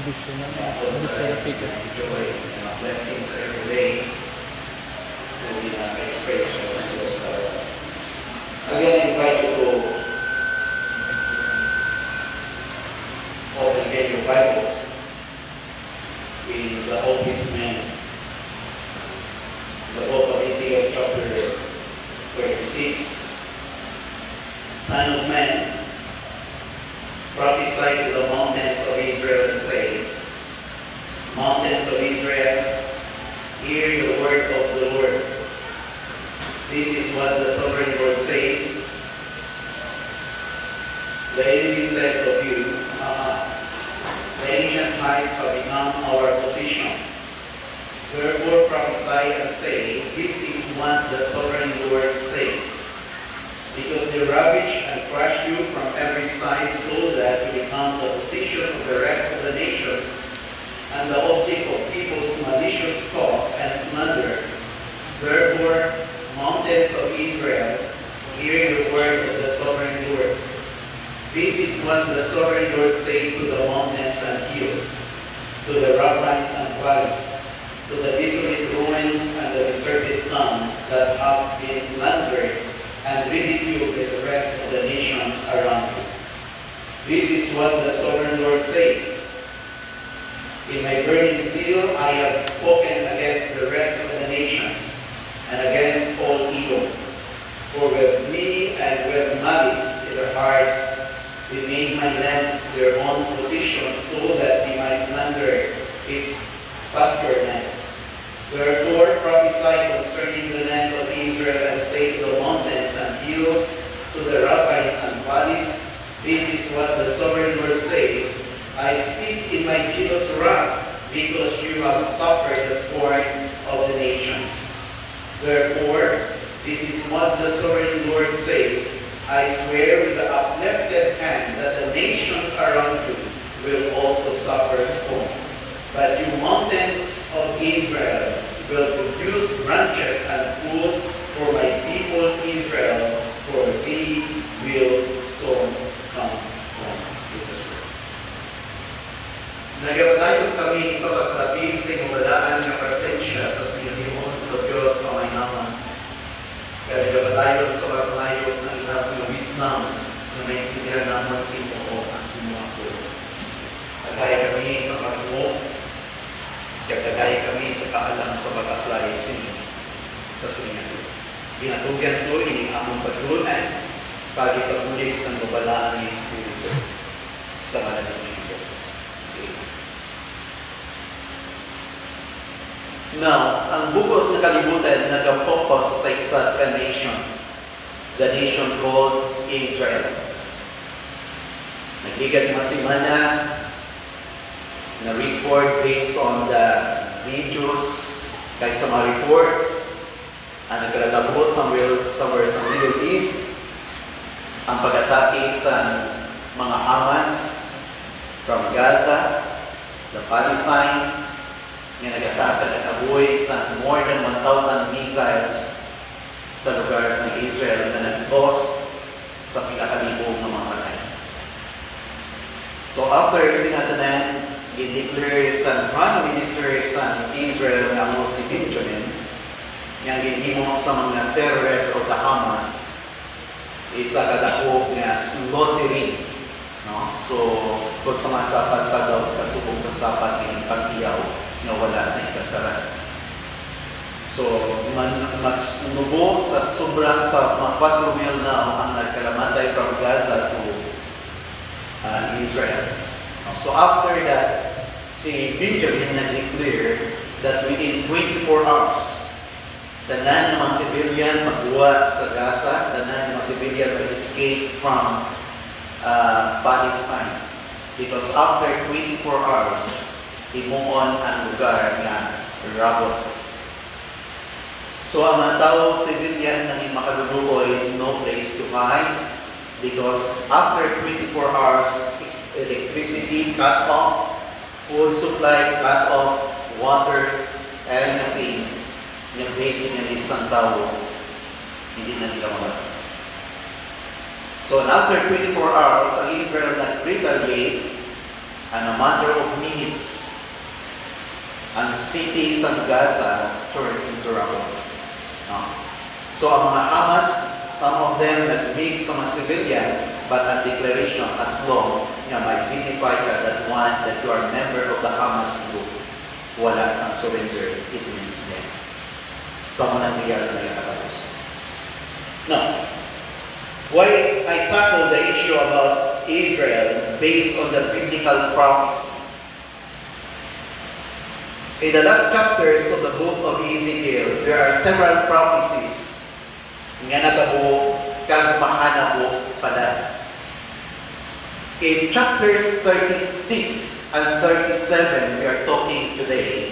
traditional Enjoy blessings every day to express yourself. Again, I invite you to open again your Bibles in the Old Testament, the book of Ezekiel chapter 36. Son of man, prophesy to the mountains of Israel and say, Mountains of Israel, hear the word of the Lord. This is what the sovereign Lord says. The enemy said of you, the ancient heights have become our position. Wherefore prophesy and say, this is what the sovereign Lord says. Because they ravage and crush you from every side, so that you become the position of the rest of the nations, and the object of people's malicious talk and slander. Therefore, mountains of Israel, hear the word of the sovereign Lord. This is what the sovereign Lord says to the mountains and hills, to the ravines and valleys, to the desolate ruins and the deserted towns that have been plundered and ridiculed by the rest of the nations around you. This is what the sovereign Lord says. In my burning zeal I have spoken against the rest of the nations, and against all evil. For with me and with malice in their hearts, they made my land their own possession, so that they might plunder its pasture land. Wherefore prophesy concerning the land of Israel, and say to the mountains and hills, to the ravines and valleys, this is what the sovereign Lord says. I speak in my jealous wrath, because you have suffered the scorn of the nations. Therefore, this is what the sovereign Lord says. I swear with the uplifted hand that the nations around you will also suffer scorn. But you mountains of Israel will produce branches and food for my people Israel, for they will soon come from Israel. Nagabatayon kami sa pagkapit sa imubalaan ng presensya sa Panginoon o Diyos pamainaman. Kaya nagabatayon sa pagkalayo sa hirap ng wisdom na maintindihan naman ito o ang mga po. Tagay kami sa pagkumo, tagay kami sa kaalam sa pag-apply sa sinigado. Binatugyan ito ini among pagtunan pagi sa pulig sa babalaan ni Espiritu sa ngalan ng Diyos. Now, ang bukos na kalibutan nag-focus sa isa ka nation, the nation called Israel. Naghigat masimana na report based on the videos kay sa mga reports ang nagkalatabot somewhere sa Middle East ang pag-atake sa mga Hamas from Gaza, the Palestine, nga nag-atake at abuhay sa more than 1,000 missiles sa lugar ng Israel na nag-cost sa pinakalibog ng mga patay. So after sinatanan, i-declare sa Prime Minister sa Israel na mo si Benjamin, yang ginhimo sa mga terrorists o the Hamas, isa kadako nga slaughtering. No? So, kung sa masapat pa daw, kasubong sa sapat ng pagtiyaw na wala sa ikasaran. So, mas nubo sa sobrang sa mga 4 mil na ang nagkalamatay from Gaza to Israel. So, after that, si Benjamin nag-declare that within 24 hours, tanan ng mga civilian magbuhat sa Gaza, tanan ng mga civilian mag-escape from Palestine. Because after 24 hours, imuon ang lugar na Rabot. So ang mga tao, civilian, nang makadudukoy, no place to hide. Because after 24 hours, electricity cut off, food supply cut off, water, anything, yung basic ng isang tao, hindi na nila wala. So after 24 hours, ang Israel nag-retaliate and a matter of minutes, ang city sa Gaza turned into rubble. No? So ang mga Hamas, some of them nag-make sa mga civilian, but ang declaration as long na ma-identify ka that one, that you are a member of the Hamas group, wala sang surrender, it means death. So ang nangyayari na yung katapos. Now, why I tackle the issue about Israel based on the biblical prophecy. In the last chapters of the book of Ezekiel, there are several prophecies nga natabo kag mahanabo pala. In chapters 36 and 37 we are talking today,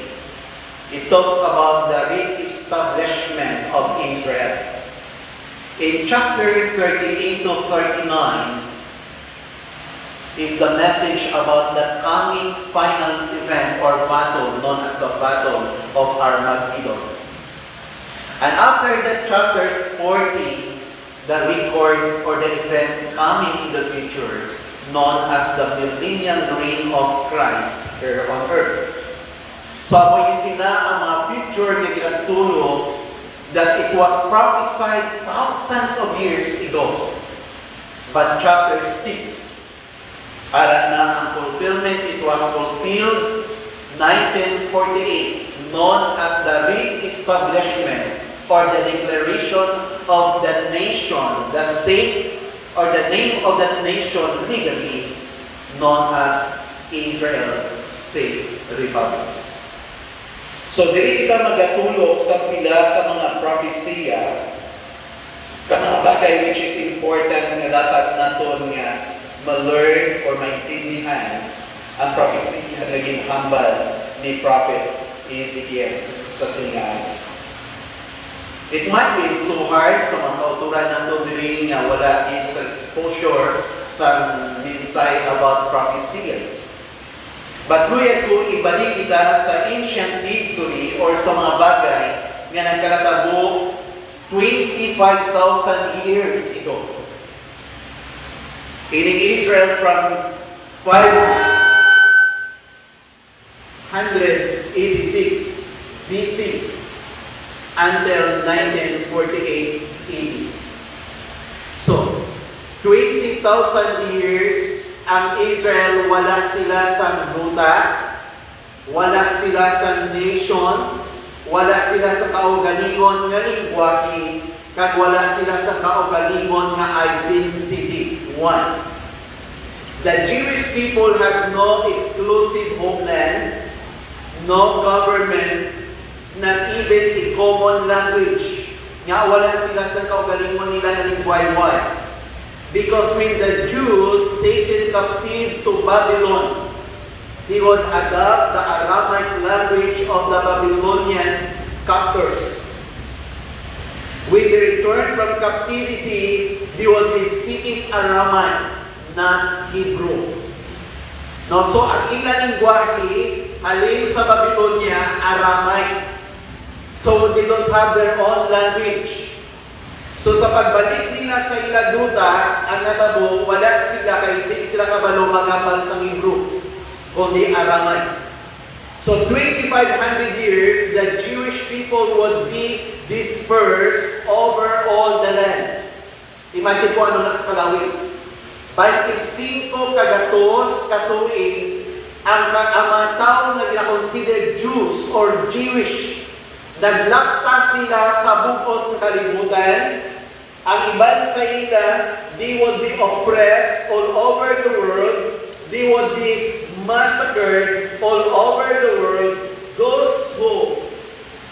it talks about the re-establishment of Israel. In chapter 38 to 39 is the message about the coming final event or battle known as the Battle of Armageddon. And after that chapters 40, the record or the event coming in the future known as the millennial reign of Christ here on earth. So mo sina ang mga picture nga ginatulog that it was prophesied thousands of years ago. But chapter 6, aran na ang fulfillment, it was fulfilled 1948, known as the re-establishment or the declaration of the nation, the state, or the name of that nation legally, known as Israel State Republic. So, dili kita magatulog sa pila ka mga propesya, ka mga bagay which is important nga dapat naton nga ma-learn or maintindihan ang propesya nga ginhambal ni Prophet Ezekiel sa singahan. It might be so hard sa mga kauturan nato diri nga wala din sa exposure sa mensahe about prophecy. But luya ko ibalik kita sa ancient history or sa mga bagay nga nagkalatabo 25,000 years ago. In Israel from 586 BC until 1948 AD. So, 20,000 years ang Israel wala sila sa buta, wala sila sa nation, wala sila sa kaugalingon nga lingwahe, kag wala sila sa kaugalingon nga identity. One, the Jewish people have no exclusive homeland, no government, not even a common language. Nga wala sila sa kaugalingon nila na lingwahe. Because when the Jews taken captive to Babylon, they would adopt the Aramaic language of the Babylonian captors. When they return from captivity, they will be speaking Aramaic, not Hebrew. No, so ang ilang lingwahe halin sa Babylonia, Aramaic. So they don't have their own language. So sa pagbalik nila sa iladuta, ang natabo, wala sila kay hindi sila kabalo magapal sa Hebrew, kundi Aramaic. So 2,500 years, the Jewish people would be dispersed over all the land. Imagine po ano na sa kalawin. 25 kagatos katuig ang mga tao na gina-consider Jews or Jewish. Naglakta sila sa bugos ng kalibutan. Ang iban sa ila, they would be oppressed all over the world. They would be massacred all over the world. Those who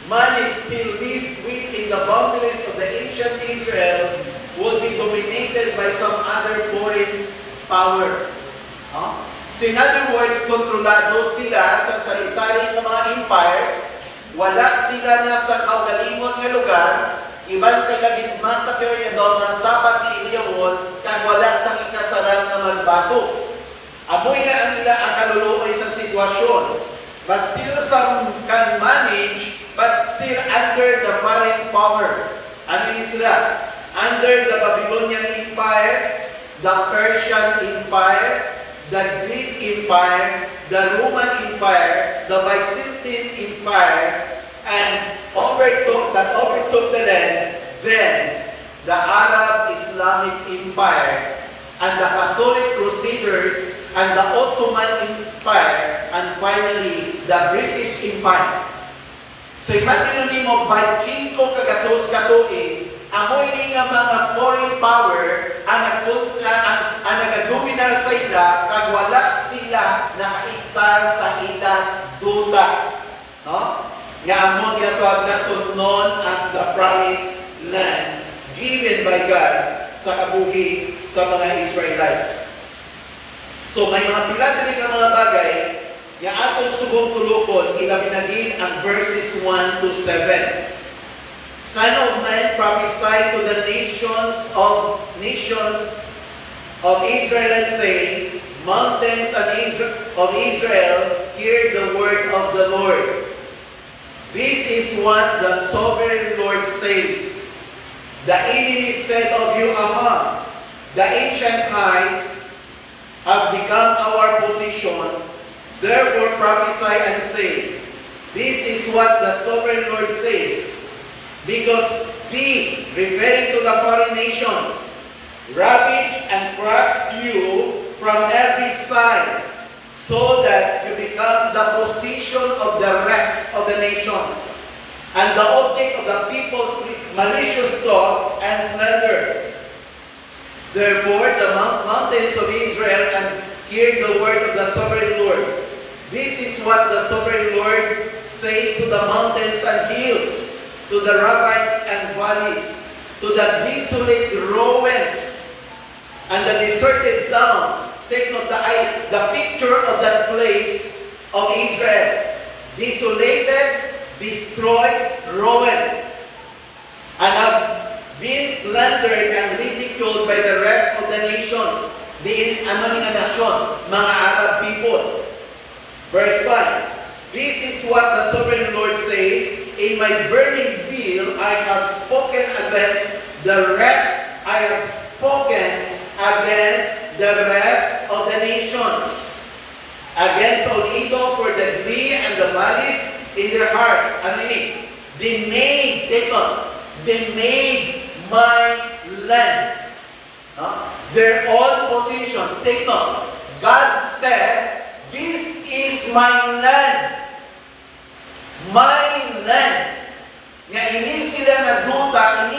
managed to live within the boundaries of the ancient Israel would be dominated by some other foreign power. So in other words, kontrolado sila sa sari-sari ng mga empires. Wala sila na sa kaugalingon nga lugar, iban sa ilagit massacre niya doon, mga sapat ni Iliyawon, kang wala sa ikasarang na magbato. Amoy na ang nila ang kaluluoy sa sitwasyon. But still some can manage, but still under the foreign power. Ano yun sila? Under the Babylonian Empire, the Persian Empire, the Greek Empire, the Roman Empire, the Byzantine Empire, and overtook the land. Then the Arab Islamic Empire, and the Catholic Crusaders, and the Ottoman Empire, and finally the British Empire. So imagine mo, by 5 kagatos katuig, amoy ni nga mga foreign power ang nagadominar sa ila kag wala sila naka-star sa ilang duta. No? Nga amo ginatawag nato known as the promised land given by God sa kabuhi sa mga Israelites. So may mga pila dili ka mga bagay nga atong subong tulokon ilabi na din ang verses 1 to 7. Son of man, prophesy to the nations of Israel and say, mountains of Israel, hear the word of the Lord. This is what the sovereign Lord says. The enemy said of you, Aha, the ancient heights have become our possession. Therefore prophesy and say, this is what the sovereign Lord says. Because we, referring to the foreign nations, ravage and crush you from every side, so that you become the possession of the rest of the nations, and the object of the people's malicious talk and slander. Therefore, the mountains of Israel, and hear the word of the sovereign Lord. This is what the sovereign Lord says to the mountains and hills, to the ravines and valleys, to the desolate ruins and the deserted towns. Take note the picture of that place of Israel. Desolated, destroyed, ruined, and have been plundered and ridiculed by the rest of the nations. Mga Arab people. Verse 5. This is what the sovereign Lord says, in my burning zeal I have spoken against the rest. I have spoken against the rest of the nations, against all evil for the glee and the malice in their hearts. Ano ini? They made my land their own possessions. Take note. God said, this is my land. My land. Nga ini sila nga duta,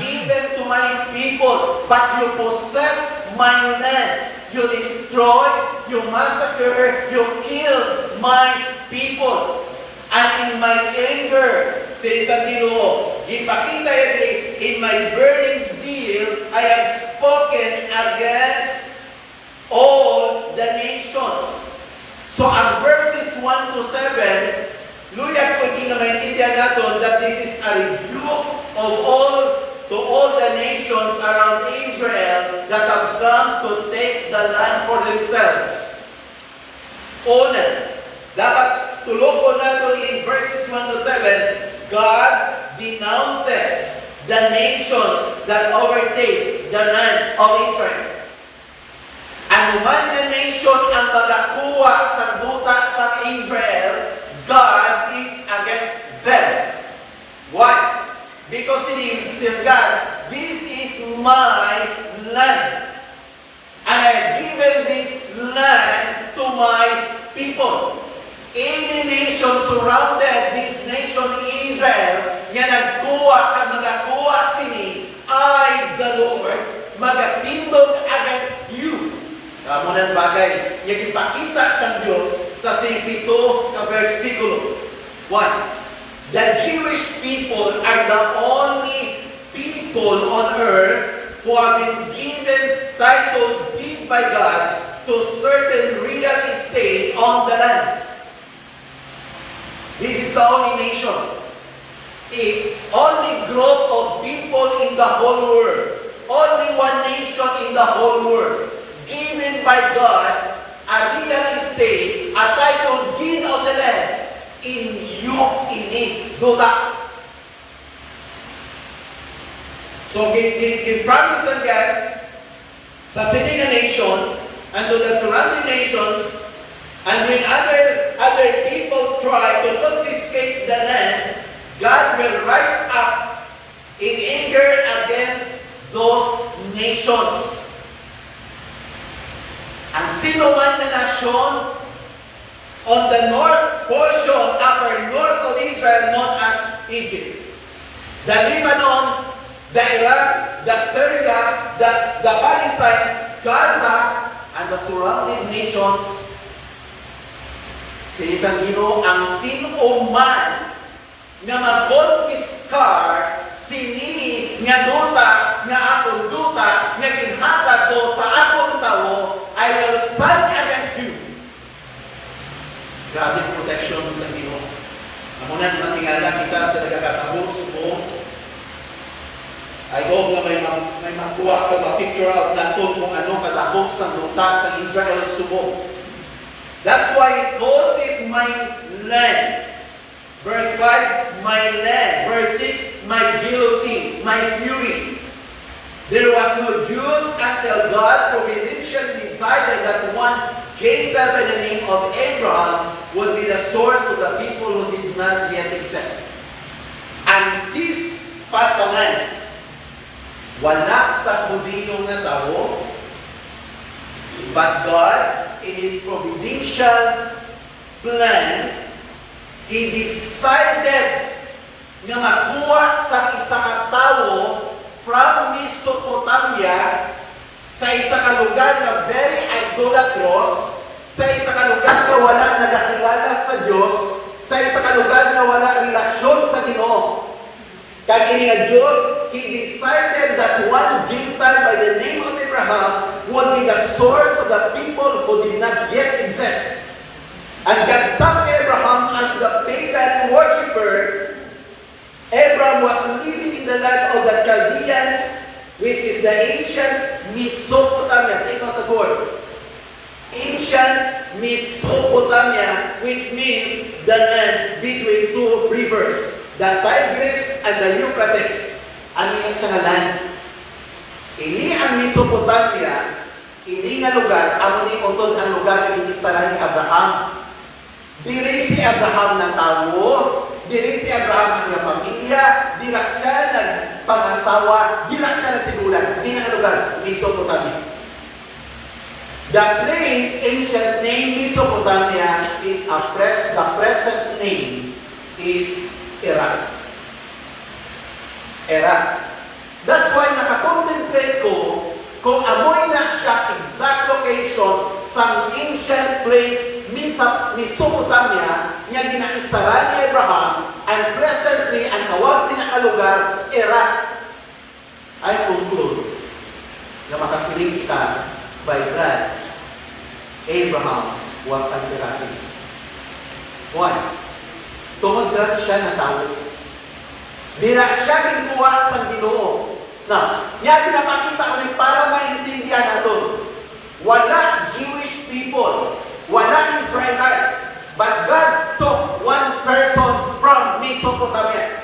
given to my people. But you possess my land. You destroy, you massacre, you kill my people. And in my anger, sa isang Ginoo, ipakita in my burning zeal, I have spoken against all the nations. So ang verses 1 to 7, luyag ko na maintindihan natin that this is a rebuke of all the nations around Israel that have come to take the land for themselves. Una, dapat tulokon natin in verses 1 to 7, God denounces the nations that overtake the land of Israel. Ang man na nation ang magakuha sa duta sa Israel, God is against them. Why? Because in God, this is my land. And I have given this land to my people. Any nation surrounded this nation Israel, nga nagkuha at magakuha sini, I, the Lord, magatindog against you. Kamunan bagay, yung ipakita sa Diyos sa 7 ka versikulo. 1. The Jewish people are the only people on earth who have been given title deed by God to certain real estate on the land. This is the only nation. The only group of people in the whole world. Only one nation in the whole world. Given by God a real estate, a title deed of the land. In you, ini, duta. So, promise of God sa sininga nation, and to the surrounding nations, and when other people try to confiscate the land, God will rise up in anger against those nations. Ang sino man na nasyon on the north portion, upper north of Israel, known as Egypt, the Lebanon, the Iraq, the Syria, the Palestine, Gaza, and the surrounding nations, sa isang Ginoo, ang sino man na mag-confiscar sinini nga duta, nga akong duta, nga ginhatag ko sa akong tawo, I will stand against you. Grabe protection sa Ginoo. Amunan matingala kita sa nagkakatabo subo. I hope na may makuha ka ma-picture out natin kung ano kadakop sa duta sa Israel subo. That's why it calls it my land. Verse 5, my land. Verse 6, my jealousy, my fury. There was no Jews until God providentially decided that one Gentile by the name of Abraham would be the source of the people who did not yet exist. And this patalan, wala sa Hudiyo nga tao, but God, in His providential plans, He decided nga makuha sa isa ka tao from Mesopotamia sa isa ka lugar na very idolatrous, sa isa ka lugar na wala nagakilala sa Diyos, sa isa ka lugar na wala relasyon sa Ginoo. Kaya ini nga Diyos, He decided that one Gentile by the name of Abraham would be the source of the people who did not yet exist. And God took Abraham as the pagan worshipper. Abraham was living in the land of the Chaldeans, which is the ancient Mesopotamia. Take note of the word. Ancient Mesopotamia, which means the land between two rivers, the Tigris and the Euphrates. Ano yung sa land? Ini ang Mesopotamia, ini nga lugar, amo ni utod ang lugar na inistalan ni Abraham. Diri si Abraham na tawo, diri si Abraham ang pamilya, dira siya nagpangasawa, dira siya nagtigulan. Ini nga lugar, Mesopotamia. The place, ancient name Mesopotamia, is the present name is Iraq. Iraq. That's why nakakontemplate ko kung amoy na siya exact location sa ancient place Mesopotamia nga ginaistaran ni Abraham, and presently ang tawag sina ka lugar Iraq. I conclude na makasiling kita by God, Abraham was an Iraqi. Why? Tumagran siya na tao. Dira siya ginkuha sa Ginoo. Na, yan pinapakita ko rin para maintindihan natin. Wala Jewish people, wala Israelites, but God took one person from Mesopotamia.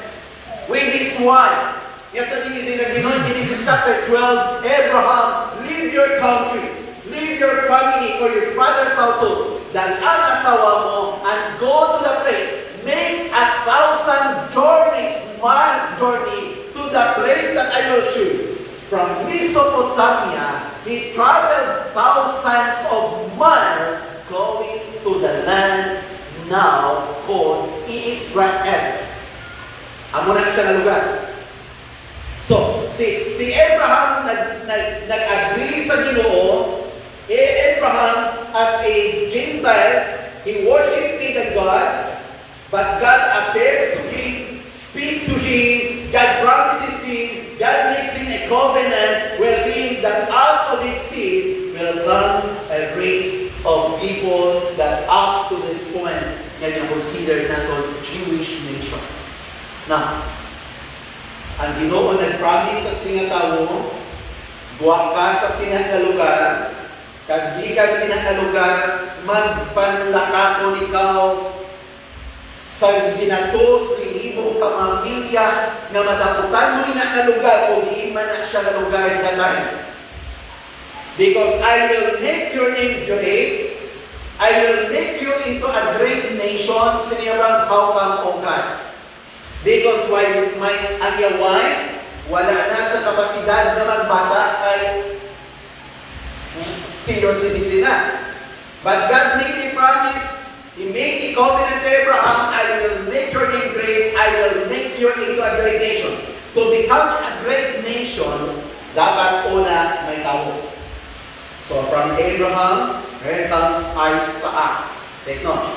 With his wife. Yes, sa Genesis chapter 12, Abraham, leave your country, leave your family or your father's household, dahil ang asawa mo, and go to the place. Make 1,000 journeys, miles journey, to the place that I will show you. From Mesopotamia, he traveled thousands of miles going to the land now called Israel. Amo na siya na lugar. So, si Abraham nag-agree sa Ginoo. Abraham, as a Gentile, he worshiped pagan gods, but God appears to him, speaks to him, God promises him, God makes him a covenant with him that out of his seed will come a race of people that up to this point can be considered not Jewish nation. Now, ang Ginoo nag-promise sa sinatawo, buwak ka sa sinang lugar, kag di ka sinang lugar, magpanlakakon ikaw sa ginatos ni imo pamilya nga madaputan mo na lugar o di man na siya lugar na tayo. Because I will make your name great. I will make you into a great nation. Sinirang how come, O God? Because ang iyong wife, wala na sa kapasidad na magbata kay senior citizen na. But God made a promise. He made a covenant to Abraham. I will make your name great. I will make you into a great nation. To become a great nation, dapat una may tao. So from Abraham, here comes Isaac. Take note.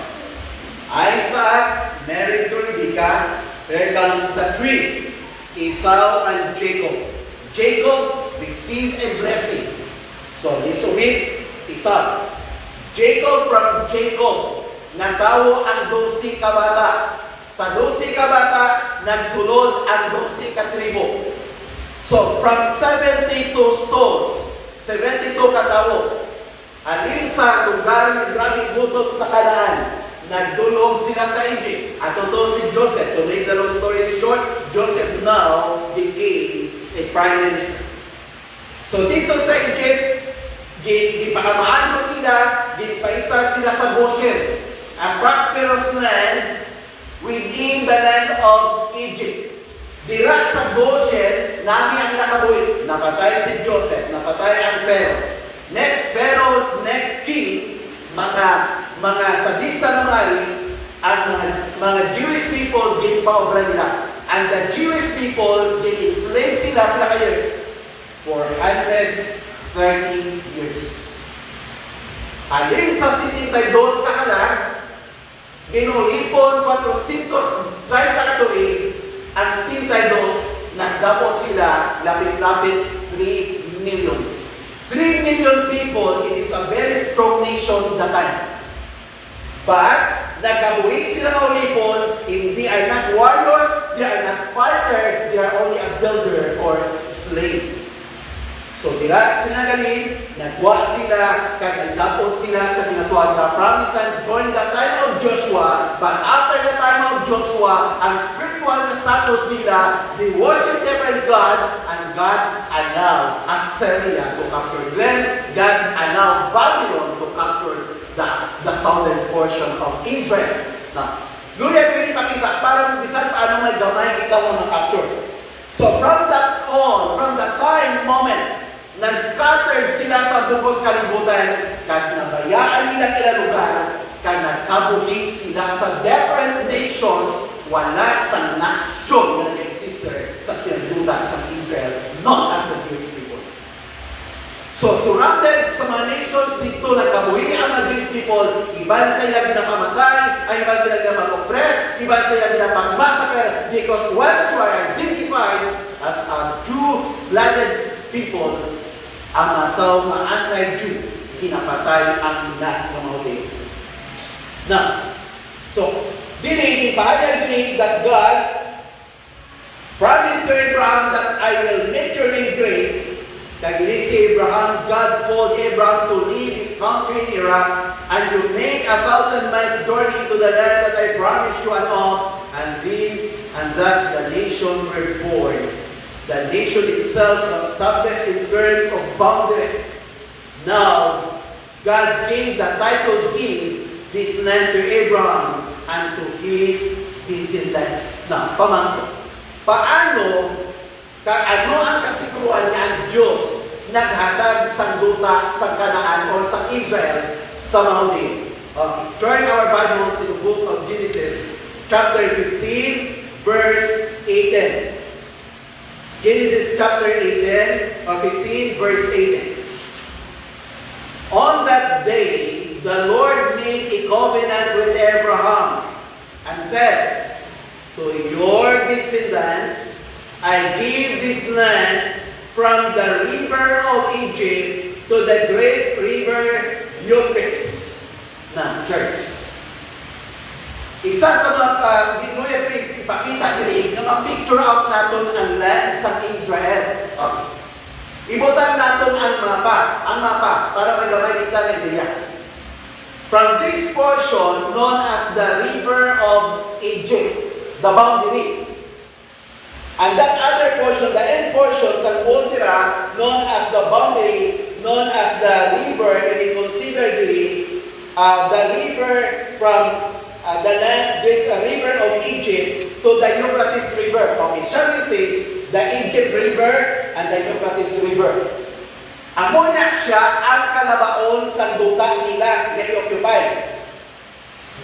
Isaac married to Rebekah. Here comes the three, Esau and Jacob. Jacob received a blessing. So let's omit Esau. Jacob from Jacob, nagtawo ang 12 kabata. Sa 12 kabata, nagsulod ang 12 katribo. So from 72 souls, 72 katawo, alin sa lugar ng grabing gutom sa Kanaan, nagdulog sila sa Egypt. At totoo si Joseph. To make the long story short, Joseph now became a prime minister. So dito sa Egypt, gipakamaan mo sila, gipa-start sila sa Goshen, a prosperous land within the land of Egypt. Dira sa Goshen, nami ang nakabuhi. Napatay si Joseph, napatay ang Pharaoh's next king, mga sadista naman, ang mga Jewish people ginpaobra nila. And the Jewish people gin-enslave sila pila ka years? 430 years. Alin sa 72 kakalang, ginulipon 430 katuig, ang 72, nagdapot sila, lapit-lapit 3 million. 3 million people, it is a very strong nation that time. But, nagkabuhi sila ng ulipon, they are not warriors, they are not fighters, they are only a builder or slave. So, dira sila galing, nagwa sila, nagdapot sila sa tinatuan na promised land during the time of Joshua. But after the time of Joshua, ang spiritual na status nila, they worship different gods, and God allowed Assyria to capture them. God allowed Babylon to capture the southern portion of Israel. Now, doon yung pinipakita, parang bisan paano may gamay ikaw ang makapture. So from that on, from that time moment, nag-scattered sila sa bukos kalibutan, kag nabayaan nila kila lugar, kag nagkabuhi sila sa different nations, wala sa nasyon na nag-exister sa sinagduta sa Israel, not as the Jewish people. So, surrounded sa mga nations dito, nagkabuhi ang mga Jewish people, iban sila ginakamatay, ay iban sila ginapag-oppress, iban sila ginapag-massacre, because once you are identified as a Jew-blooded people, ang mga tao na anti-Jew, ginapatay ang nagkamahuli. Now, so, ipahayag din that God promised to Abraham that I will make your name great. Kaya si Abraham, God called Abraham to leave his country in Iraq and to make 1,000 miles journey to the land that I promised you and all. And thus the nation were born. The nation itself was established in terms of boundaries. Now, God gave the title deed, this land to Abraham and to his descendants. Now, pamangko. Paano ang kasiguruhan niya ang Diyos naghatag sa duta sa Kanaan o sa Israel sa mahuli? Turn our Bibles to the book of Genesis, chapter 15, verse 18. Genesis chapter 15, verse 18. On that day, the Lord made a covenant with Abraham and said, to your descendants, I give this land from the river of Egypt to the great river Euphrates. Na, church. Isa sa mga ipakita din na ma-picture out natin ang land sa Israel. Ibutan natin ang mapa para magamay kita ng idea. From this portion known as the river of Egypt, the boundary. And that other portion, the end portion sa Ultira, known as the boundary, known as the river, and you consider the river from the land, river of Egypt to the Euphrates River. Okay, shall we say the Egypt River and the Euphrates River? Amo na siya ang kalabaon sa duta nila na i-occupy.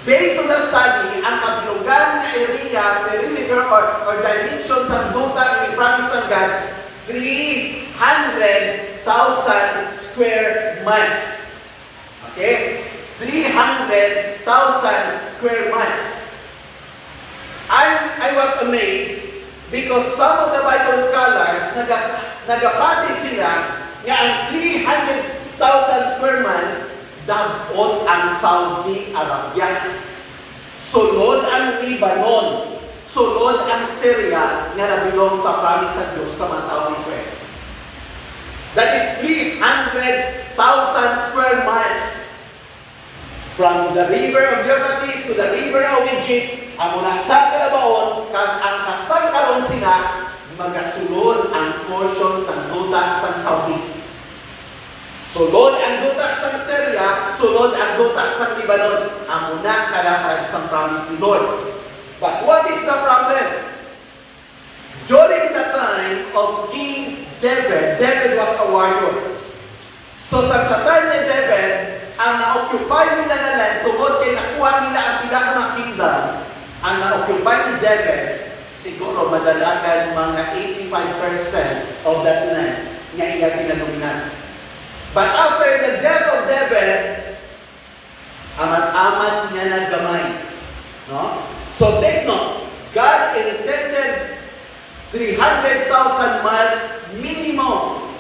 Based on the study, ang kabilugan na area, perimeter or dimension sa duta ni Promise of God, 300,000 square miles. Okay? 300,000 square miles. I was amazed because some of the Bible scholars nagapati sila nga ang 300,000 square miles dabot ang Saudi Arabia. Sulod ang Lebanon. Sulod ang Syria nga nabilong sa promise sa Diyos sa mga tao ni Israel. That is 300,000 square miles. From the river of Euphrates to the river of Egypt, ang muna sa kalabaon, kag ang kasangkaron sila, magasulod ang portion sa duta sa Saudi. Sulod ang duta sa Syria, sulod ang duta sa Lebanon, ang muna kalakad sa promise ni Lord. But what is the problem? During the time of King David was a warrior. So sa time ni David, ang na-occupy nila na land, tungkol kay nakuha nila ang pinaka kingdom, ang na-occupy ni David, siguro madalagan mga 85% of that land nga iya kinadominan. But after the death of David, amat-amat niya na gamay. No? So take note, God intended 300,000 miles minimum.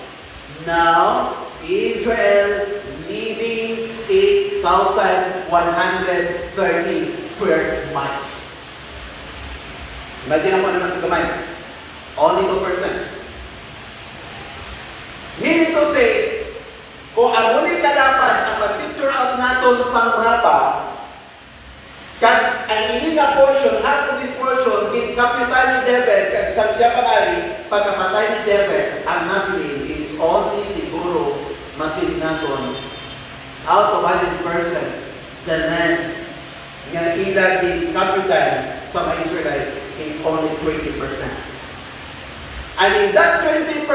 Now, Israel leaving 8,130 square miles. Imagine mo na ng gamay. Only 2%. Meaning to say, kung ano ni kalapan ang mag-picture out natin sa mapa, kag ang iniga portion, half of this portion, in capital ni David, kag sa siya pag-ari, pagkamatay ni David, ang nabilin is only siguro masin natin out of 100%, the land nga ila in capital sa mga Israelite is only 20%. And in that 20%,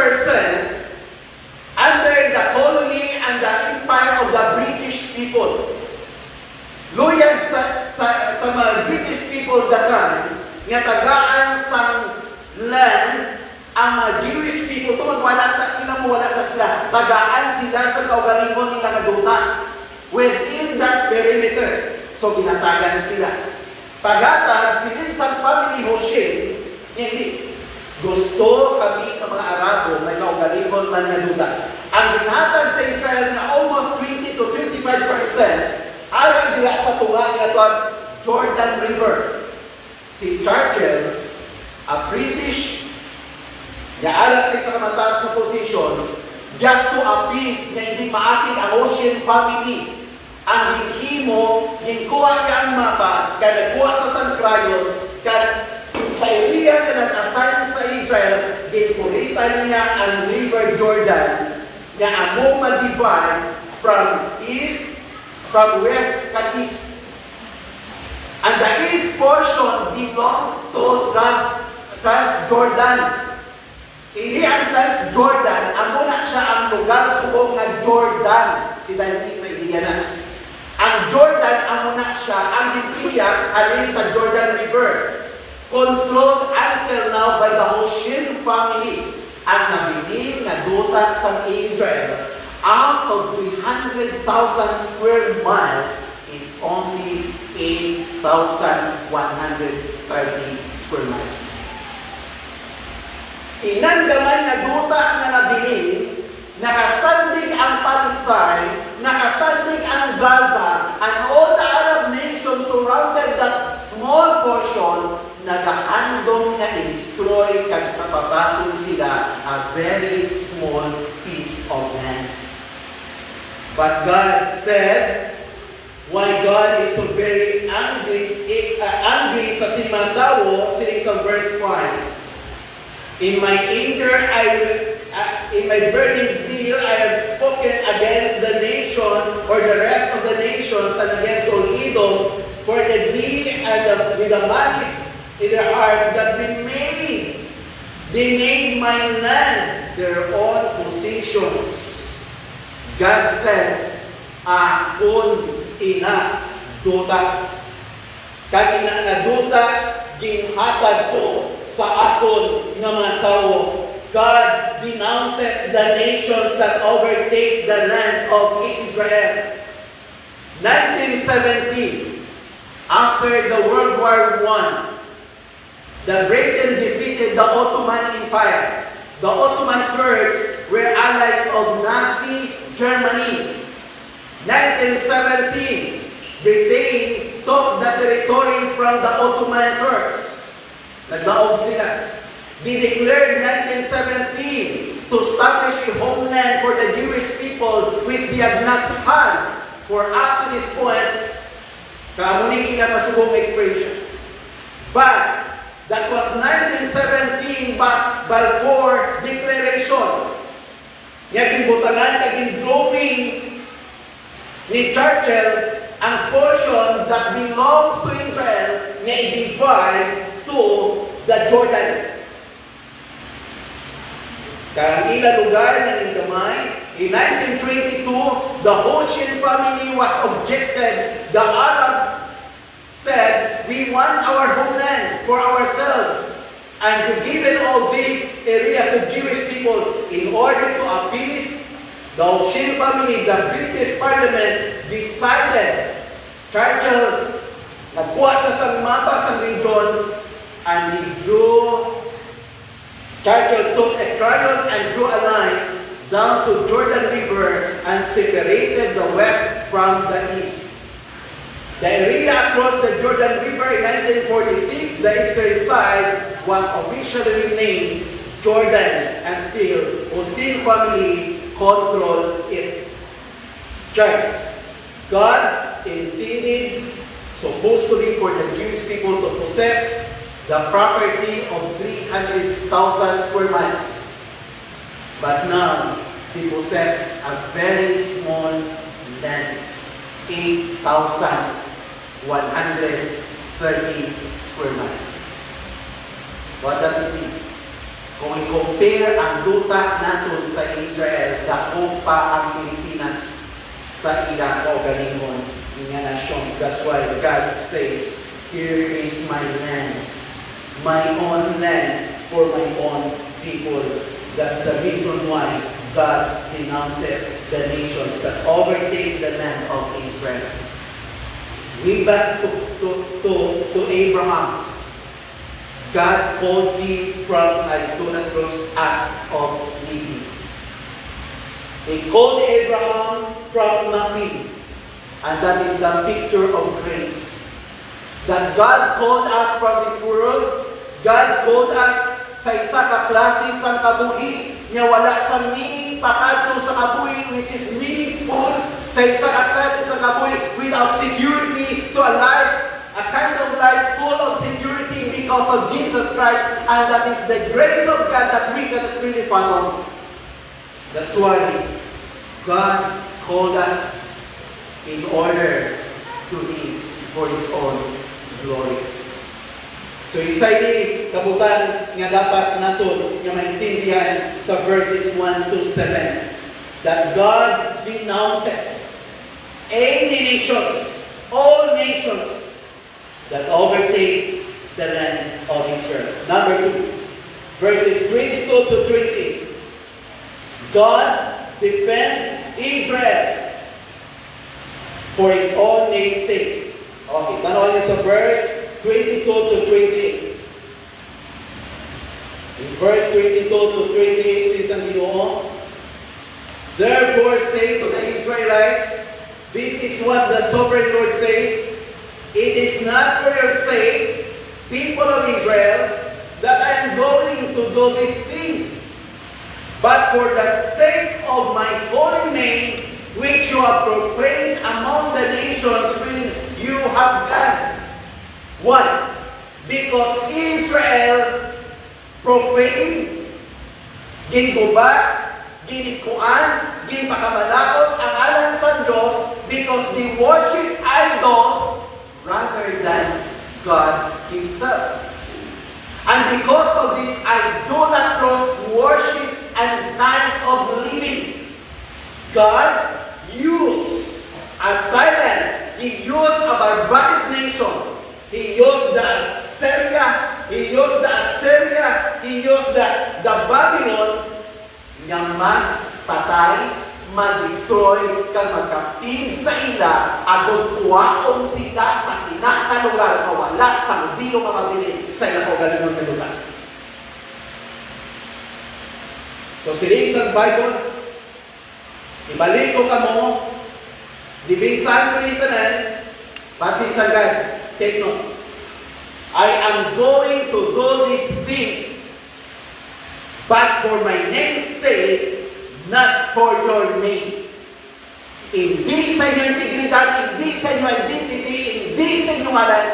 under the colony and the empire of the British people, loyal sa mga British people dagan nga tagaan sa land ang mga Jewish people to wala ta sila tagaan sila sa kaugalingon nila nga duta within that perimeter. So ginatagan sila. Pagatag silid sa family Hoshin, hindi gusto kami ng mga Arabo may kaugalingon man nga duta. Ang ginhatag sa Israel na almost 20 to 25% aral dila sa tunga nga Jordan River. Si Churchill, a British nga aral sa isang mataas na position, just to appease nga hindi maakin ang Ocean family. Ang hinhimo, ginkuha niya ang mapa, kaya nagkuha sa San Crayos, kaya sa area na nag-assign sa Israel, ginpurita niya ang River Jordan na among ma-divide from west to east. And the east portion belong to Transjordan. Hindi ang Transjordan, amo na siya ang lugar subong nga Jordan. Si David may idea na. Ang Jordan, amo na siya, ang Biblia, alin sa Jordan River. Controlled until now by the Hoshin family. Ang nabiling na duta sa Israel, out of 300,000 square miles, is only 8,130 square miles. Inandaman na duta nga nabiling, nakasandig ang Palestine, nakasandig ang Gaza, and all the Arab nations surrounded that small portion, nagahandong na i-destroy kag papapasok sila a very small piece of land. But God said, why God is so very angry sa simandawo, sining sa verse 5. In my anger in my burning zeal, I have spoken against the nation or the rest of the nations and against all Edom, for the deed and with the malice in their hearts that they made my land their own possessions. God said, akon ina duta. Kag ina nga duta, ginhatag ko sa akon nga mga tao. God denounces the nations that overtake the land of Israel. 1917, after the World War I, the Britain defeated the Ottoman Empire. The Ottoman Turks were allies of Nazi Germany. 1917, Britain took the territory from the Ottoman Turks. Naglaog sila. They declared 1917 to establish a homeland for the Jewish people which they had not had for up to this point. Kamuning ina masubong expression. But that was 1917 Balfour Declaration. Nga gibutangan kaging drawing ni Churchill ang portion that belongs to Israel nga i-divide to the Jordan. Kang ila lugar ng gamay, in 1922, the Hoshin family was objected. The Arab said, we want our homeland for ourselves and to give all this area to Jewish people. In order to appease the Hoshin family, the British Parliament decided, Churchill nagkuha sa mapa sa region and Churchill took a crayon and drew a line down to Jordan River and separated the west from the east. The area across the Jordan River in 1946, the eastern side, was officially named Jordan, and still, Hoshin family control it. Church, God intended supposedly for the Jewish people to possess the property of 300,000 square miles. But now, they possess a very small land, 8,130 square miles. What does it mean? Kung i-compare ang duta natin sa Israel, dako pa ang Pilipinas sa ila o galingon nga nasyon. That's why God says, here is my land, my own land for my own people. That's the reason why God denounces the nations that overtake the land of Israel. We back to Abraham. God called him from idolatrous act of living. He called Abraham from nothing. And that is the picture of grace. That God called us from this world. God called us sa isa ka klase sang kabuhi nga wala sa meaning pakadto sa kabuhi which is meaningful, sa isa ka klase sa kabuhi without security to a life, a kind of life full of security because of Jesus Christ, and that is the grace of God that we cannot really follow. That's why God called us in order to live for His own glory. So exciting kabutan nga dapat naton nga maintindihan sa verses 1 to 7 that God denounces any nations, all nations that overtake the land of Israel. Number 2, verses 22 to 20. God defends Israel for His own name's sake. Okay, tanong niyo sa verse 22 to 28. In verse 22 to 28, says ang Ginoo, therefore say to the Israelites, this is what the sovereign Lord says, it is not for your sake, people of Israel, that I am going to do these things, but for the sake of my holy name, which you have proclaimed among the nations when you have done. Why? Because Israel profaned ginguba, ginikuan, ginpakamalaot ang alang sa Diyos because they worship idols rather than God Himself. And because of this idolatrous worship and kind of living, God used a tyrant. He used a barbaric nation. He used the Assyria. He used the Babylon nga magpatay, mag-destroy, kag magkapin sa ila, agod kuwaon sila sa sinakalugar na wala sa dilo makabili sa ilang kaugalingon na lugar. So, siling sa Bible, ibalik ko kamo, dibinsan ko nito na, basin sa God, take note. I am going to do these things, but for my name's sake, not for your name. Hindi sa inyong integridad, hindi sa inyong identity, hindi sa inyong ngalan,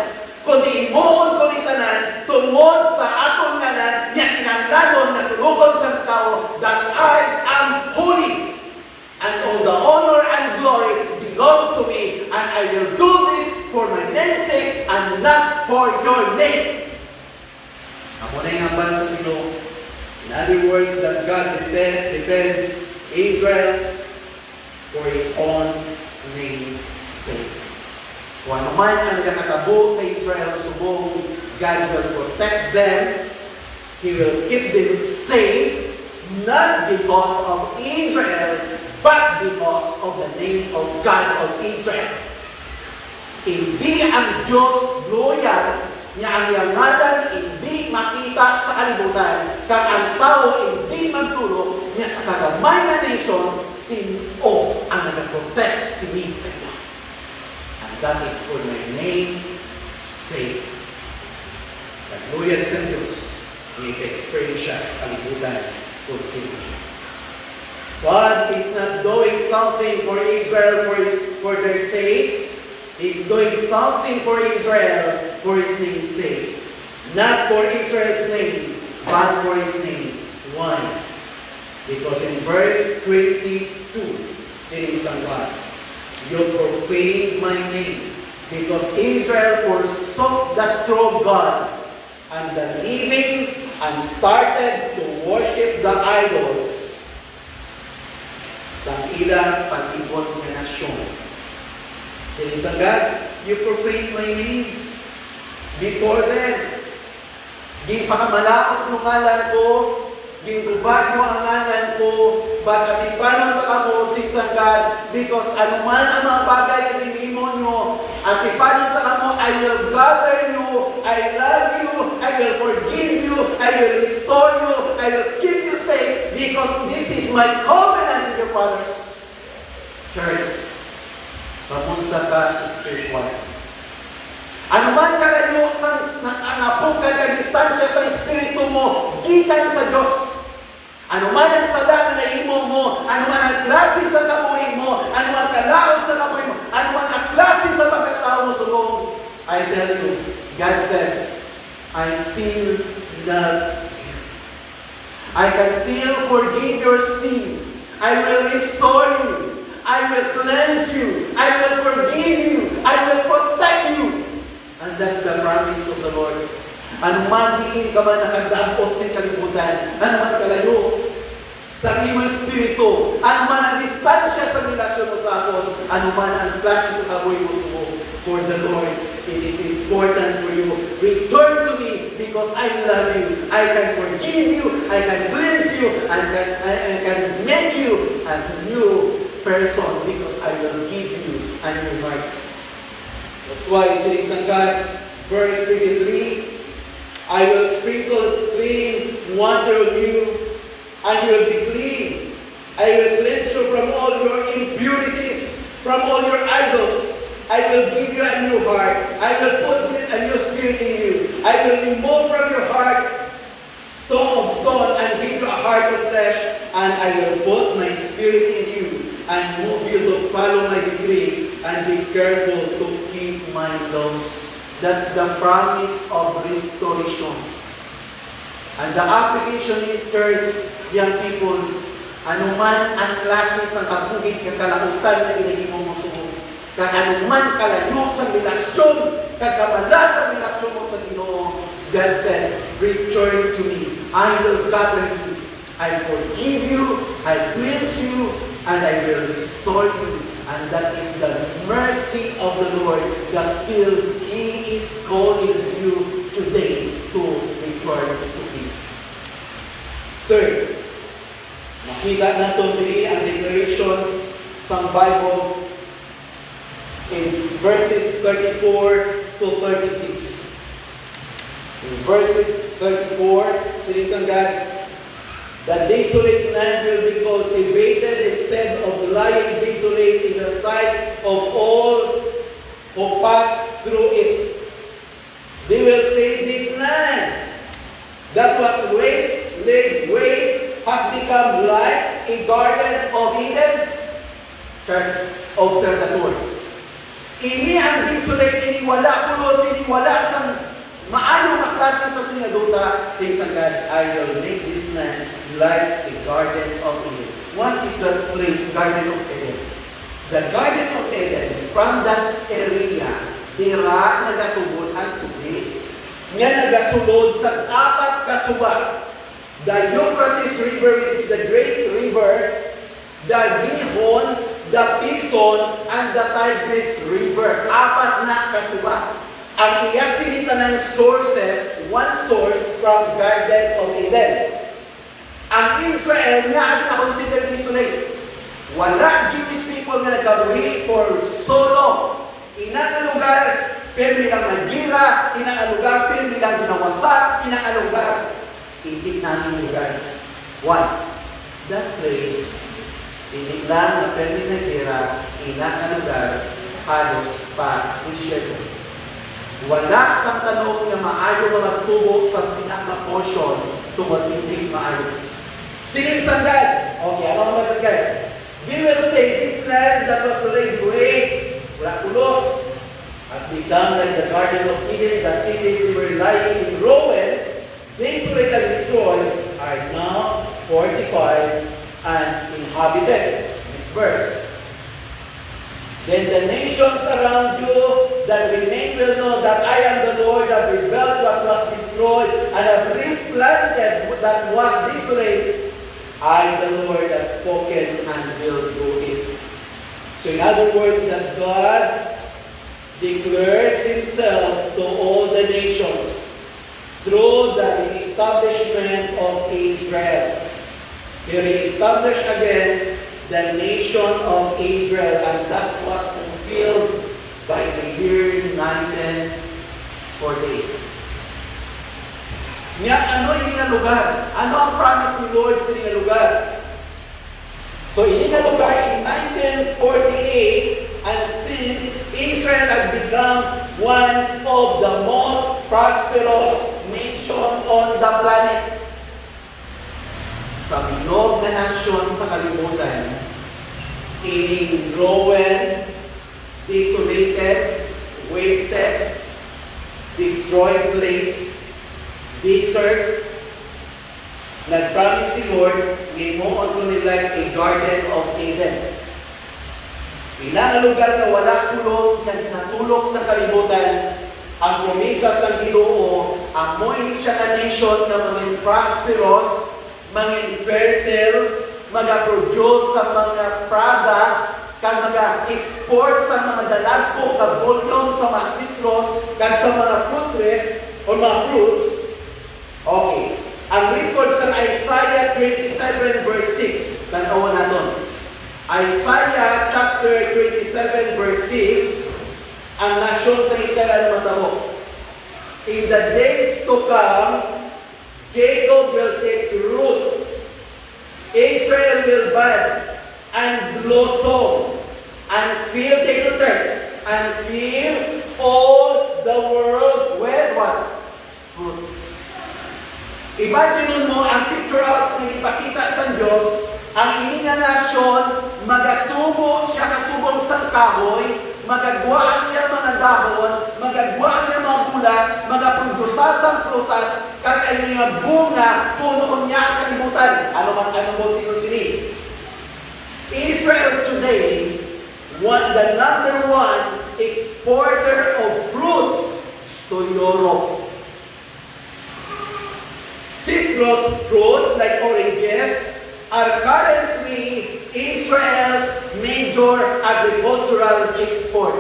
kundi imoon ko nitanan, tungod sa akong ngalan, niya kinanglanon na tulugon sa tao, that I am holy, and all the honor and glory belongs to me, and I will do this for my name's sake, and not for your name. Ako na yung hambal sa Pino. In other words, that God defends Israel for His own name's sake. Kung ano man ang nakakabo sa Israel, subong, God will protect them. He will keep them safe, not because of Israel, but because of the name of God of Israel. Hindi ang Diyos loyal niya ang yangalan hindi makita sa kalibutan, kag ang tao hindi magtulog niya sa kagamay na nation, sino ang nag-protect si Misa. And that is for my name's sake. Nag-loyal sa Diyos, i-experience siya sa kalibutan kung sino. God is not doing something for Israel for their sake. He's doing something for Israel for His name's sake. Not for Israel's name, but for His name. Why? Because in verse 22, saying some God, you profane my name. Because Israel forsook the true God and the living and started to worship the idols sa ilang pag-ibon na nasyon. Saying sa God, you profane my name before them. Ginpakamalaot mo ngalan ko, gingubad mo ang ngalan ko, ba't atipanon ka mo, saying sa God, because anuman ang mga bagay na dinimon nyo, atipanon ka mo, I will gather you, I love you, I will forgive you, I will restore you, I will keep you safe, because this is my covenant with your fathers. Church, kamusta ka spiritual? Ano man kalayo sa napukan ka distansya sa espiritu mo, gikan sa Diyos. Ano man ang sala na imo mo, ano man ang klase sa kabuhi mo, ano man kalaon sa kabuhi mo, ano man ang klase sa pagkatao mo subong, I tell you, God said, I still love you. I can still forgive your sins. I will restore you. I will cleanse you. I will forgive you. I will protect you. And that's the promise of the Lord. Ano man diin ka man nakagdaapot sa kalibutan, ano man kalayo sa iyong espiritu, ano man ang distansya sa relasyon mo sa akon, ano man ang klase sa kabuhi mo for the Lord, it is important for you. Return to me because I love you. I can forgive you. I can cleanse you. I can make you a new person because I will give you a new heart. That's why saying sa God, verse 23, I will sprinkle clean water on you, and you will be clean. I will cleanse you from all your impurities, from all your idols. I will give you a new heart. I will put a new spirit in you. I will remove from your heart stone of stone and give you a heart of flesh, and I will put my spirit in you and move you to follow my decrees and be careful to keep my laws. That's the promise of restoration. And the application is, church, young people, anuman ang klase sa kabugid kakalautan na ginagimong mo sumo, kag anuman kalayo sa relasyon, kagkamala sa relasyon mo sa Ginoo, God said, return to me. I will gather you. I forgive you. I cleanse you. And I will restore you. And that is the mercy of the Lord that still He is calling you today to return to Him. Third, makita natin diri ang declaration sa Bible in verses 34 to 36. In verses 34, things on God, the desolate land will be cultivated instead of lying desolate in the sight of all who pass through it. They will say, this land that was laid waste has become like a garden of Eden. Church, observe the word. Ini ang desolate, ini wala pulos, ini wala sang maayo maklase sa sinaduta, things on God, I will make this land like a garden of Eden. What is that place, Garden of Eden? The Garden of Eden, from that area, dira nagatubod ang tubig. Nga nagasulod sa apat kasuba. The Euphrates River, which is the great river, the Gihon, the Pison, and the Tigris River. Apat na kasuba. Ang iyasinita ng sources, one source from Garden of Eden. Ang Israel nga ang na-consider desolate. Wala Jewish people nga nagkaburi for so long. Ina nga lugar, pero nilang nagira, ina nga lugar, pero nilang ginawasak, ina nga lugar, hindi namin lugar. One, that place, hindi lang na pero nagira, ina nga lugar, halos pa isyerto. Wala sang tanong na maayo mga tubo sa sinaka portion tumatindig maayo. Singing sandal. Okay, ano naman sandal? We will say, this land that was laid waste, wala pulos, has become like the Garden of Eden. The cities were lying in ruins, desolate and destroyed, are now fortified and inhabited. Next verse. Then the nations around you that remain will know that I am the Lord, that rebuilt what was destroyed, and have replanted that was desolate. I, the Lord, have spoken and will do it. So in other words, that God declares Himself to all the nations through the reestablishment of Israel. He reestablished again the nation of Israel, and that was fulfilled by the year 1948. Nga, ano yung nga lugar? Ano ang promise ni Lord sa nga lugar? So, ini nga lugar in 1948, and since Israel had become one of the most prosperous nation on the planet, sa binog na nasyon sa kalimutan, ining ruin, desolated, wasted, destroyed place, desert, nag-promise si Lord, limuon ko nila a Garden of Eden. Ilang lugar na wala kulos, na ginatulog sa kalibutan, ang promesa sa Ginoo, amoy siya na nation na mga prosperous, mga fertile, mag-produce sa mga products, kag mag-export sa mga dalagpo, kag volume sa mga citrus, kag sa mga fruit trees, o mga fruits. Okay. Ang record sa Isaiah 27 verse 6, tanawan natin. Isaiah chapter 27 verse 6, ang nasyon sa Israel matabo. In the days to come, Jacob will take root, Israel will bud and blossom, and fill, take the text, and fill all the world with what? Fruit. Imagine mo ang picture out na ipakita sa Diyos, ang ini nga nasyon, magatubo siya kasubong sa kahoy, magagwaan niya mga dahon, magagwaan niya mga una, magaprudusasang prutas, kag ay nga bunga, punoon niya ang kalibutan. Ano man mo sini? Israel today, the number one exporter of fruits to Europe. Citrus fruits like oranges are currently Israel's major agricultural export.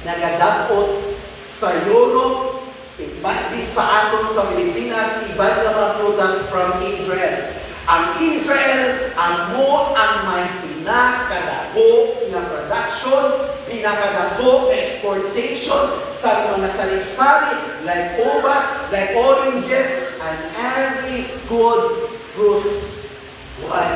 Nagadapot sa Europe, ibagi sa aton sa Pilipinas, ibang na mga prutas from Israel. Ang Israel, ang may pinakadako na production, pinakadako na exportation sa mga sari-sari like ubas, like oranges, and every good fruits. Why?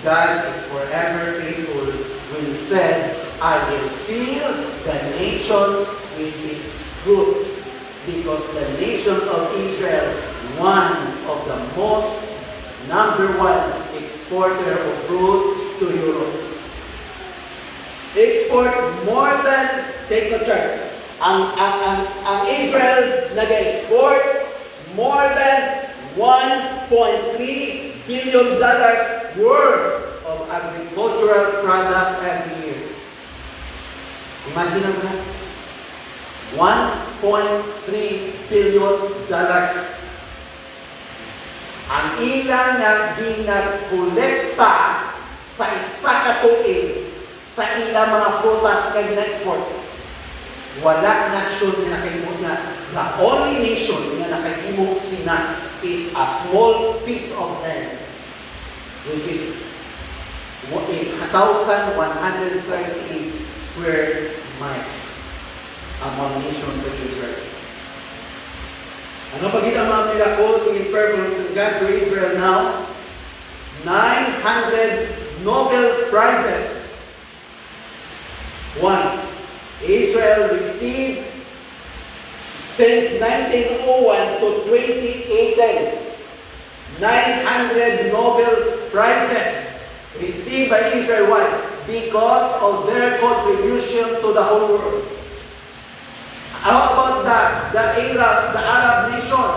God is forever faithful when He said, I will fill the nations with its fruit. Because the nation of Israel, one of the most number one exporter of fruits to Europe. Export more than, take no chance, ang Israel nag-export more than $1.3 billion worth of agricultural product every year. Imagine nga, $1.3 billion. Ang ilang na ginakolekta sa isa ka tuig sa ilang mga prutas na gina-export. Wala nasyon na nakahimos na. The only nation na nakahimos sina is a small piece of land, which is 1,130 square miles among nations of Israel. Ano ba ang mga miracles and miracles of God to Israel now? 900 Nobel Prizes. One, Israel received since 1901 to 2018, 900 Nobel Prizes received by Israel. Why? Because of their contribution to the whole world. How about the Arab nation?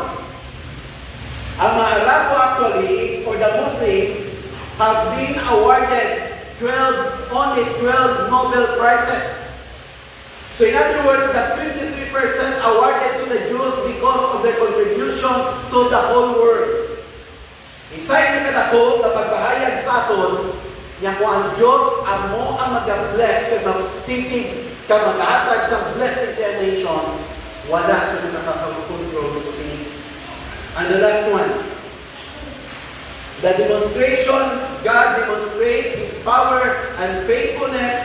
Ang mga Arabo actually, or the Muslim, have been awarded only 12 Nobel Prizes. So in other words, the 23% awarded to the Jews because of their contribution to the whole world. Isay na kadako kapag bahayag sa aton, niya kung ang Diyos amo ang mag-bless kag magtipig ka mag-atag sa blessing sa nation, wala sa nakakakontrol si. And the last one, the demonstration, God demonstrates His power and faithfulness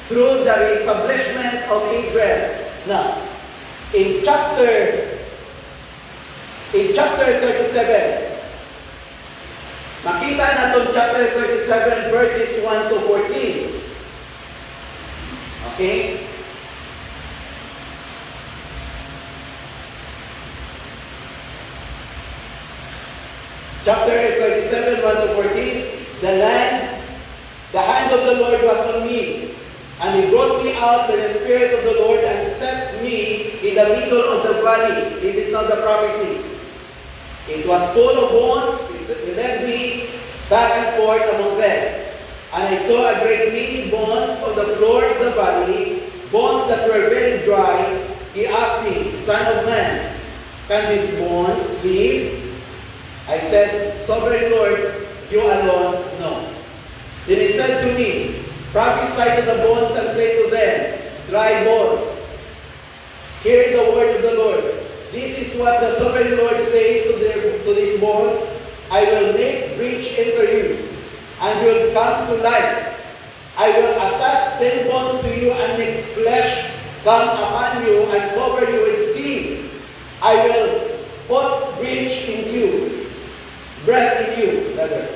through the reestablishment of Israel. Now, in chapter 37, makita natin chapter 37 verses 1 to 14. Okay? Chapter 37, 1 to 14. The hand of the Lord was on me, and He brought me out by the Spirit of the Lord and set me in the middle of the valley. This is not the prophecy. It was full of bones. He led me back and forth among them. And I saw a great many bones on the floor of the valley, bones that were very dry. He asked me, Son of man, can these bones live? I said, Sovereign Lord, you alone know. Then He said to me, prophesy to the bones and say to them, dry bones, hear the word of the Lord. This is what the Sovereign Lord says to these bones. I will make breach into you, and you will come to life. I will attach 10 bones to you and make flesh come upon you and cover you with skin. I will put breath in you, rather,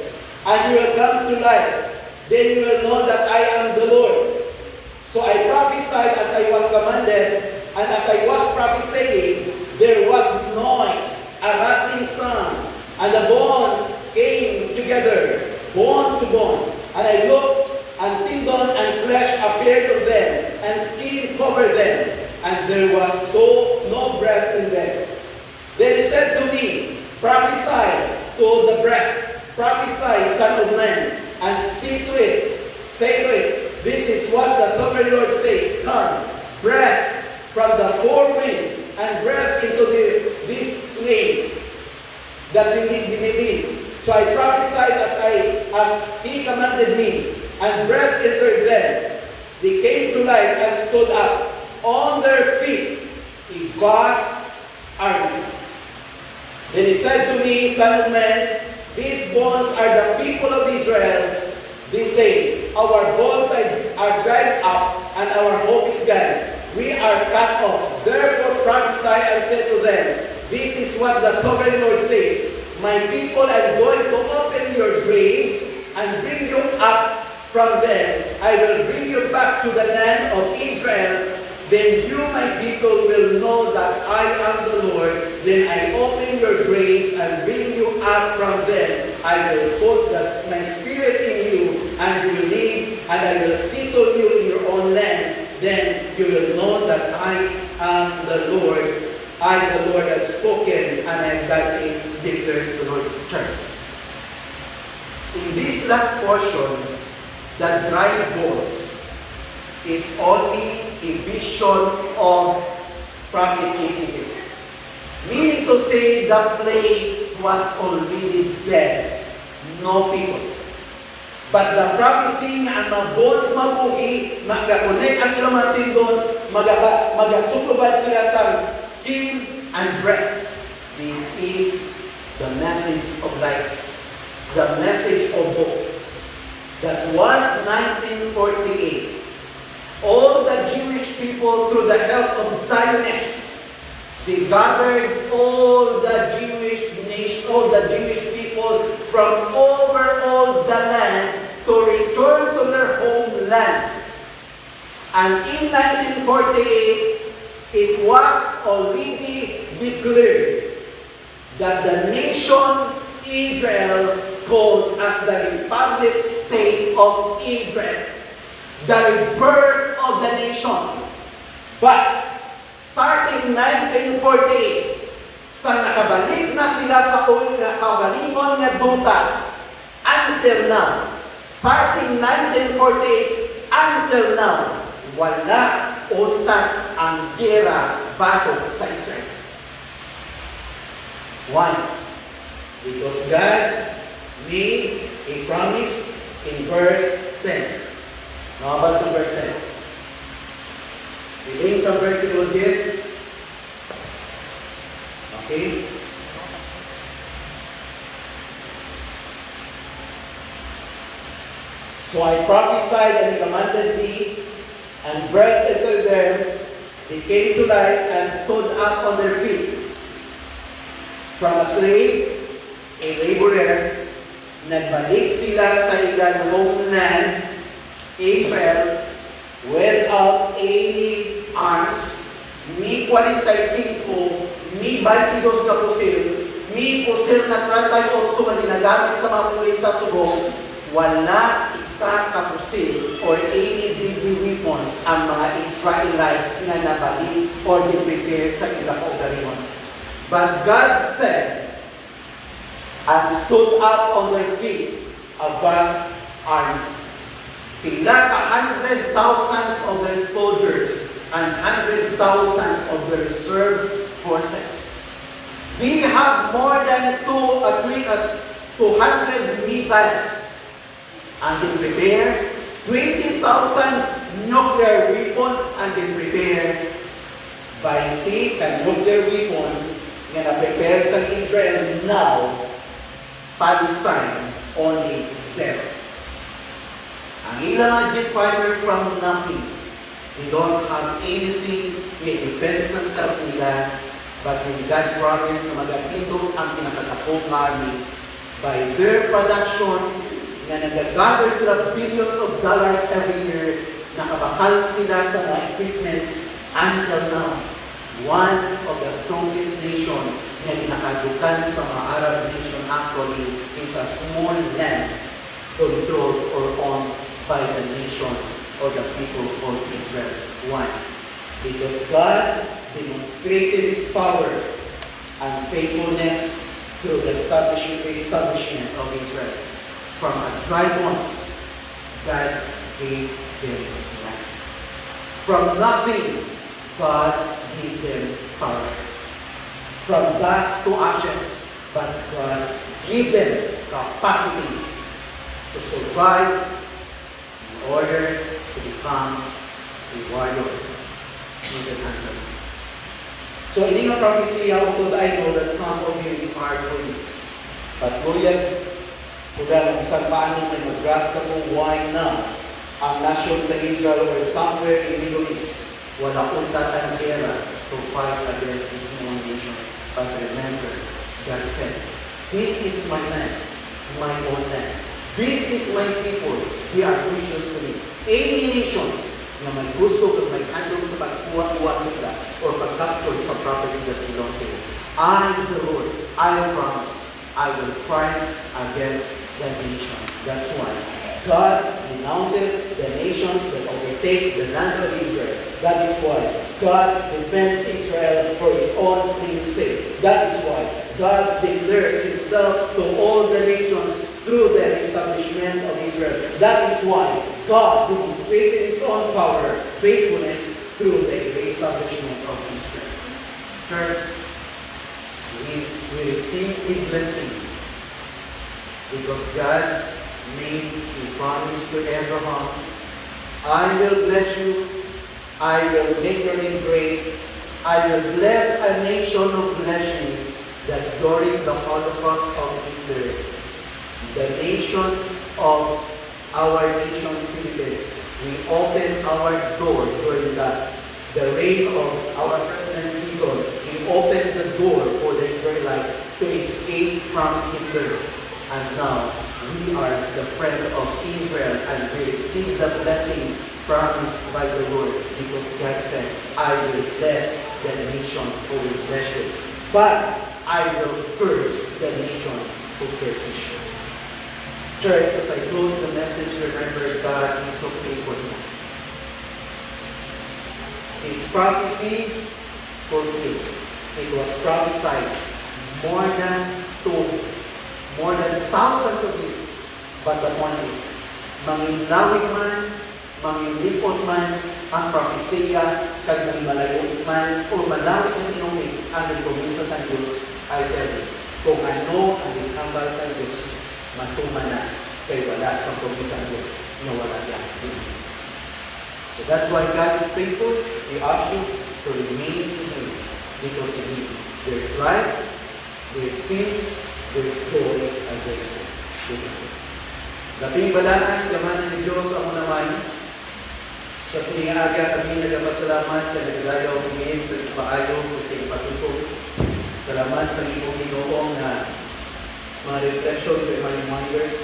and you will come to life. Then you will know that I am the Lord. So I prophesied as I was commanded, and as I was prophesying, there was noise, a rattling sound, and the bones came together, bone to bone. And I looked, and tendon and flesh appeared to them, and skin covered them. And there was no no breath in them. Then he said to me, prophesy to the breath, prophesy, son of man, and say to it, this is what the sovereign Lord says, come, breath from the four winds, and breath into this slain, that we need believe. So I prophesied as he commanded me, and breath entered them. They came to life and stood up on their feet, a vast army. Then he said to me, son of man, these bones are the people of Israel. They say, our bones are dried up, and our hope is gone. We are cut off. Therefore prophesy and say to them, this is what the sovereign Lord says, my people are going to open your graves and bring you up from them. I will bring you back to the land of Israel. Then you, my people, will know that I am the Lord. Then I open your graves and bring you up from them. I will put my spirit in you, and you will live, and I will settle you in your own land. Then you will know that I am the Lord. I, the Lord, have spoken, and I have done it, declares the Lord. Church. In this last portion, the dry bones is only a vision of prophet Ezekiel. Meaning to say, the place was already dead. No people. But the prophecy nga ang mga bones mabuhi, mag-connect ang ilang mga tendons, mag-asukubad sila sa skin and breath. This is the message of life. The message of hope. That was 1948. All the Jewish people, through the help of Zionists, they gathered all the Jewish nation, all the Jewish people from over all the land to return to their homeland. And in 1948, it was already declared that the nation Israel, called as the Republic State of Israel, the rebirth of the nation. But starting 1948, sa nakabalik na sila sa kaugalingon nga duta, until now, starting 1948 until now, wala utak ang gera bago sa Israel. Why? Because God made a promise in verse 10. Nakabal sa verse 10. Siling sa versicle 10. Okay? So I prophesied and he commanded me, and breath entered them. They came to life and stood up on their feet. From a slave, a laborer, nagbalik sila sa ilang homeland, Israel, without any arms, ni 45, ni 22 na pusil, ni pusil na 38 na ginagamit sa mga pulis sa subong, wala isa ka pusil or any deadly weapons ang mga Israelites na nabalik or prepare sa ilang kaugalingon. But God said, and stood up on their feet, a vast army. Pila ka 100,000 of their soldiers and 100,000 of their reserve forces. They have more than 200 missiles, and they prepare 20,000 nuclear weapons, and they prepare 20 ka nuclear weapons nga na-prepare sa Israel now. Palestine, only 0. Ang ilang jet fighter from nothing. They don't have anything, may defense sa self nila, but when God promised na mag-atindog ang pinakatakong army, by their production, na nag-gather sila billions of dollars every year, nakabakal sila sa mga equipments until now. One of the strongest nation na nakadukan sa mga Arab nation actually is a small land controlled or owned by the nation or the people of Israel. Why? Because God demonstrated His power and faithfulness through the establishment of Israel. From a dry bones, God gave them life. From nothing, God gave them power. From dust to ashes, but God gave them capacity to survive in order to become a warrior in the country. So ini nga prophecy, although I know that some of you is hard for you. But Lord, kung isang paano may mag-grasp na kung why na ang nasyon sa Israel or somewhere in Middle East, wala unta ang gera to fight against this small nation. But remember, God said, this is my land, my own land. This is my people, they are precious to me. Any nations na may gusto kung may handong sa pagkuha-kuha sila or pag-capture sa property that belongs to you. I, the Lord, I promise, I will fight against the nation. That's why God denounces the nations that overtake the land of Israel. That is why God defends Israel for His own name's sake. That is why God declares Himself to all the nations through the establishment of Israel. That is why God demonstrated His own power, faithfulness through the establishment of Israel. Church, we receive a blessing because God made a promise to Abraham. I will bless you. I will make your name great. I will bless a nation of blessing that during the Holocaust of Hitler, the nation of our nation Philippines, we opened our door during that. The reign of our President Quezon, we opened the door for the Israelites to escape from Hitler. And now, we are the friend of Israel and we receive the blessing promised by the Lord because God said, I will bless the nation who will bless you. But I will curse the nation who curses you. Church, as I close the message, remember God is so faithful. His prophecy fulfilled. It was prophesied more than thousands of years. But the point is, manginlawig man, manginlipot man, ang propesya, kag malayo man, o malawig ang inumig, ang nagpumisa sa Diyos, I tell you, kung ano ang ikambal sa Diyos, matuman na, kay wala sa pumisa sa Diyos, na wala yan. So that's why God is faithful. He asks you to remain in Him, because in Him there is life, there is peace, there is joy, and there is hope. Labing balaan, gamanan ni Diyos ang unamay. Sa siniaga kami nagpasalamat na naglayaw kami sa ipaayo o sa ipatutog. Salamat sa iyong Ginoo na mga reflection to my reminders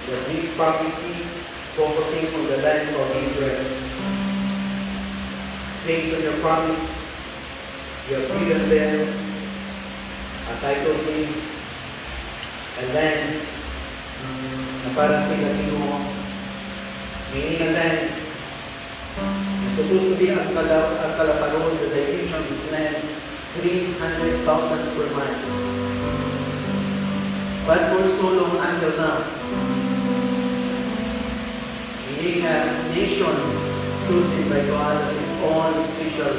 that this prophecy focusing on the land of Israel. Based on your promise, you have given them a title deed, a land na para sila Ginoo. Meaning a land na supposed to be ang kalaparon, the dimension of this land, 300,000 square miles. But for so long until now, being a nation chosen by God as His own special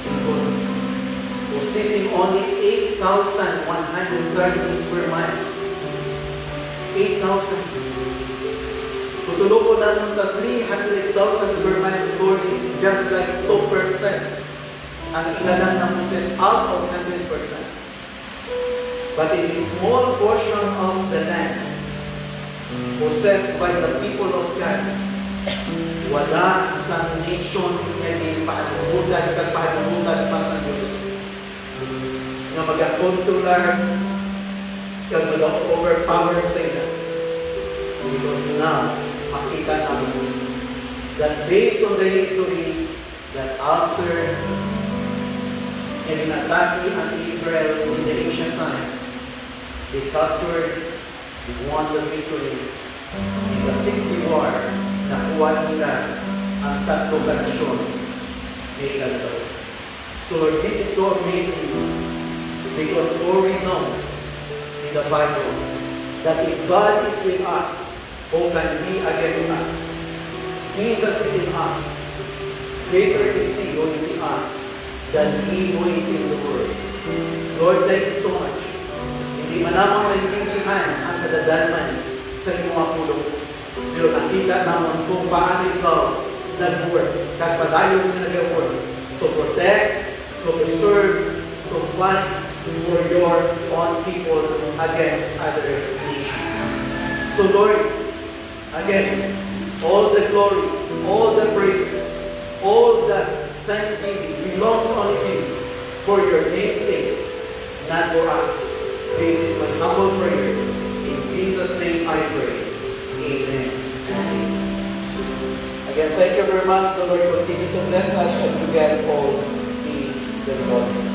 people, possessing only 8,130 square miles. 8,000. Tutulungan natin sa 300,000 square miles score is just like 2%. Ang ilalan ng possess out of 100%. But in a small portion of the land possessed by the people of God, wala isang nation na hindi paanamutan pa sa Diyos na mag-controller kag mag-overpower sa ila. Because now, makita namin that based on the history that after in-atake ang Israel in the ancient time, they captured, they won the victory. In the 60 war, nakuha nila ang tatlong kanasyon ni Israel. So Lord, this is so amazing because Lord, we know in the Bible that if God is with us, who can be against us? Jesus is in us. Greater is He who is in us than He who is in the world. Lord, thank you so much. Hindi man naman maintindihan ang kadadalman sa iyong mga pulong. Pero nakita naman kung paano ikaw nag-work, padayon na nag-work to protect, to preserve, to fight for your own people against other nations. So Lord, again, all the glory, all the praises, all the thanksgiving belongs only to you for your name's sake, not for us. This is my humble prayer. In Jesus' name I pray. Amen. Again, thank you very much. The Lord continue to bless us and to get all the glory.